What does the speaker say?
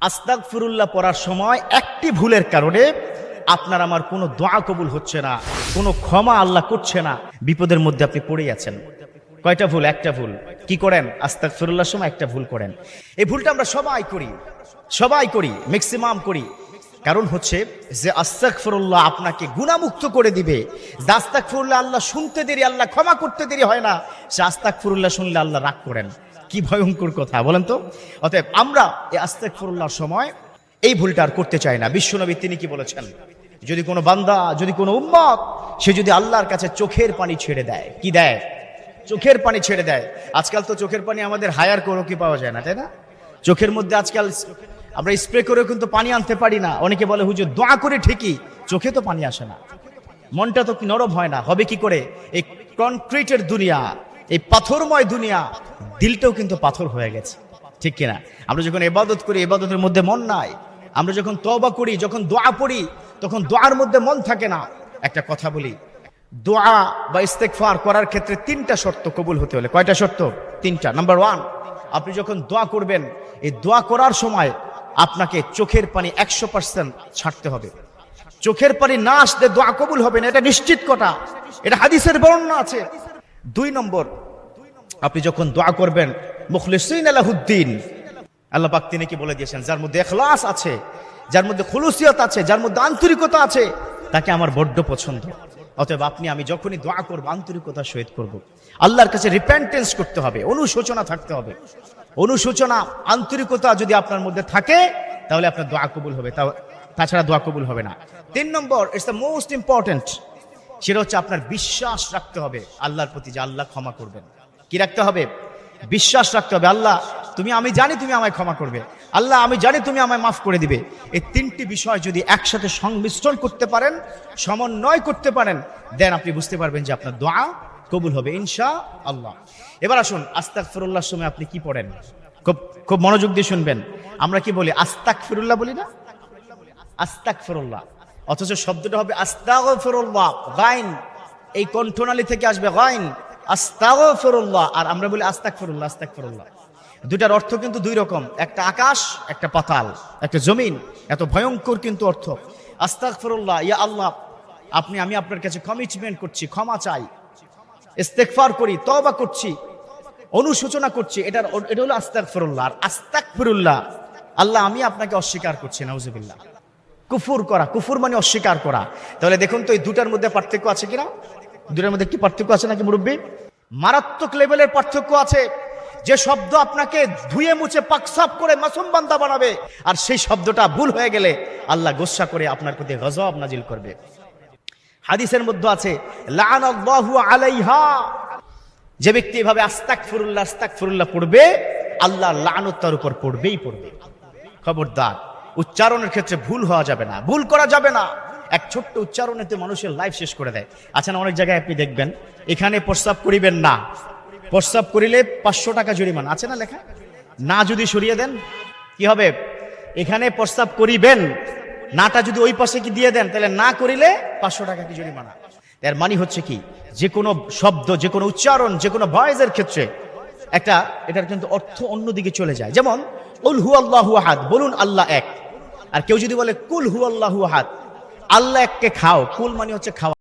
আস্তাগফিরুল্লাহ পড়ার সময় একটি ভুলের কারণে আপনার আমার কোনো দোয়া কবুল হচ্ছে না, কোনো ক্ষমা আল্লাহ করছে না, বিপদের মধ্যে আপনি পড়ে আছেন। কয়টা ভুল? একটা ভুল। কি করেন? আস্তাগফিরুল্লাহর সময় একটা ভুল করেন। এই ভুলটা আমরা সবাই করি, ম্যাক্সিমাম করি। কারণ হচ্ছে যে আস্তাগফিরুল্লাহ আপনাকে গুনাহমুক্ত করে দিবে। যে আস্তাগফিরুল্লাহ আল্লাহ শুনতে দেরি, আল্লাহ ক্ষমা করতে দেরি হয় না। সে আস্তাগফিরুল্লাহ শুনলে আল্লাহ রাগ করেন। কি ভয়ঙ্কর কথা বলেন তো। অতএব আমরা এই আস্তাগফিরুল্লাহর সময় এই ভুলটা আর করতে চাই না। বিশ্বনবী তিনি কি বলেছেন? যদি কোনো বান্দা, যদি কোনো উম্মত, সে যদি আল্লাহর কাছে চোখের পানি ছেড়ে দেয়, কি দেয়? চোখের পানি ছেড়ে দেয়। আজকাল তো চোখের পানি আমাদের হায়ার করেও কি পাওয়া যায় না, তাই না? চোখের মধ্যে আজকাল আমরা স্প্রে করেও কিন্তু পানি আনতে পারি না। অনেকে বলে হুজুর দোয়া করে ঠিকই, চোখে তো পানি আসে না, মনটা তো নরম হয় না। হবে কি করে? এই কনক্রিটের দুনিয়া, এই পাথরময় দুনিয়া, দিলটাও কিন্তু পাথর হয়ে গেছে, ঠিক কিনা? আমরা যখন ইবাদত করি, ইবাদতের মধ্যে মন নাই। আমরা যখন তওবা করি, যখন দোয়া পড়ি, তখন দোয়ার মধ্যে মন থাকে না। একটা কথা বলি, দোয়া বা ইস্তেগফার করার ক্ষেত্রে তিনটা শর্ত কবুল হতে হলে। কয়টা শর্ত? তিনটা। নাম্বার 1, আপনি যখন দোয়া করবেন, এই দোয়া করার সময় আপনাকে চোখের পানি 100% ছাড়তে হবে। চোখের পানি না আসলে দোয়া কবুল হবে না, এটা নিশ্চিত কথা। এটা হাদিসের বর্ণনা আছে। 2 নম্বর, আপনি যখন দোয়া করবেন মুখলিসিন লাহুদ্দিন, আল্লাহ পাক তিনি কি বলে দিয়েছেন, যার মধ্যে ইখলাস আছে, যার মধ্যে খুলুসিয়ত আছে, যার মধ্যে আন্তরিকতা আছে, তাকে আমার বড্ড পছন্দ। অতএব আমি যখনই দোয়া করব আন্তরিকতার সহিত করব। আল্লাহর কাছে রিপেন্টেন্স করতে হবে, অনুশোচনা থাকতে হবে। অনুশোচনা, আন্তরিকতা যদি আপনার মধ্যে থাকে, তাহলে আপনার দোয়া কবুল হবে, তাছাড়া দোয়া কবুল হবে না। 3 নম্বর, ইটস দ্য মোস্ট ইম্পর্টেন্ট, সেটা হচ্ছে আপনার বিশ্বাস রাখতে হবে আল্লাহর প্রতি, যে আল্লাহ ক্ষমা করবেন। কি রাখতে হবে? বিশ্বাস রাখতে হবে। আল্লাহ আমি জানি তুমি আমায় ক্ষমা করবে, আল্লাহ আমি জানি তুমি আমায় মাফ করে দিবে। এই 3টি বিষয় যদি একসাথে সংমিশ্রণ করতে পারেন, সমন্বয় করতে পারেন, দেন আপনি বুঝতে পারবেন যে আপনার দোয়া কবুল হবে ইনশাআল্লাহ। এবার আসুন, আস্তাগফিরুল্লাহর সময় আপনি কি পড়েন? খুব মনোযোগ দিয়ে শুনবেন। আমরা কি বলি? আস্তাগফিরুল্লাহ বলি না? আস্তাগফিরুল্লাহ, অথচ শব্দটা হবে আস্তাগফিরুল্লাহ। গাইন, এই কণ্ঠনালী থেকে আসবে গাইন, আস্তাগফিরুল্লাহ। আর আমরা বলি আস্তাগফিরুল্লাহ, আস্তাগফিরুল্লাহ। দুটার অর্থ কিন্তু 2 রকম, একটা আকাশ, একটা পাতাল, একটা জমিন। এত ভয়ঙ্কর কিন্তু অর্থ। আস্তাগফিরুল্লাহ, ইয়া আল্লাহ, আমি আপনার কাছে কমিটমেন্ট করছি, ক্ষমা চাই, ইস্তেগফার করি, তওবা করছি, অনুশোচনা করছি। এটা হলো আস্তাগফিরুল্লাহ। আর আস্তাগফিরুল্লাহ, আল্লাহ আমি আপনাকে অস্বীকার করছি, নাউজুবিল্লাহ। কুফর করা, কুফর মানে অস্বীকার করা। তাহলে দেখুন তো এই দুটার মধ্যে পার্থক্য আছে কিনা? দুটার মধ্যে কি পার্থক্য আছে নাকি মুরব্বী? মারাত্মক লেভেলের পার্থক্য আছে। যে শব্দ আপনাকে ধুয়ে মুছে পাকসাফ করে মাসুম বান্দা বানাবে, আর সেই শব্দটা ভুল হয়ে গেলে আল্লাহ গোসা করে আপনার প্রতি গজব নাজিল করবে। হাদিসের মধ্যে আছে, লাআনাল্লাহু আলাইহা, যে ব্যক্তি এভাবে আস্তাগফিরুল্লাহ আস্তাগফিরুল্লাহ পড়বে, আল্লাহর লানত তার উপর পড়বেই পড়বে। খবরদার, উচ্চারণের ক্ষেত্রে ভুল হওয়া যাবে না, ভুল করা যাবে না। এক ছোট্ট উচ্চারণেতে মানুষের লাইফ শেষ করে দেয়। আচ্ছা না, অনেক জায়গায় আপনি দেখবেন এখানে প্রস্রাব করিবেন না, প্রস্রাব করিলে 500 টাকা জরিমানা আছে না লেখা? না যদি সরিয়ে দেন কি হবে? এখানে প্রস্রাব করিবেন, নাটা যদি ওই পাশে কি দিয়ে দেন, তাহলে না করিলে 500 টাকা কি জরিমানা। এর মানে হচ্ছে কি, যে কোনো শব্দ, যে কোনো উচ্চারণ, যে কোনো ভয়েসের ক্ষেত্রে এটার কিন্তু অর্থ অন্যদিকে চলে যায়। যেমন কুল হুয়াল্লাহু আহাদ, বলুন আল্লাহ এক। আর কেউ যদি বলে কুল হুয়াল্লাহু আহাদ, আল্লাহ এককে খাও, কুল মানে হচ্ছে খাওয়া।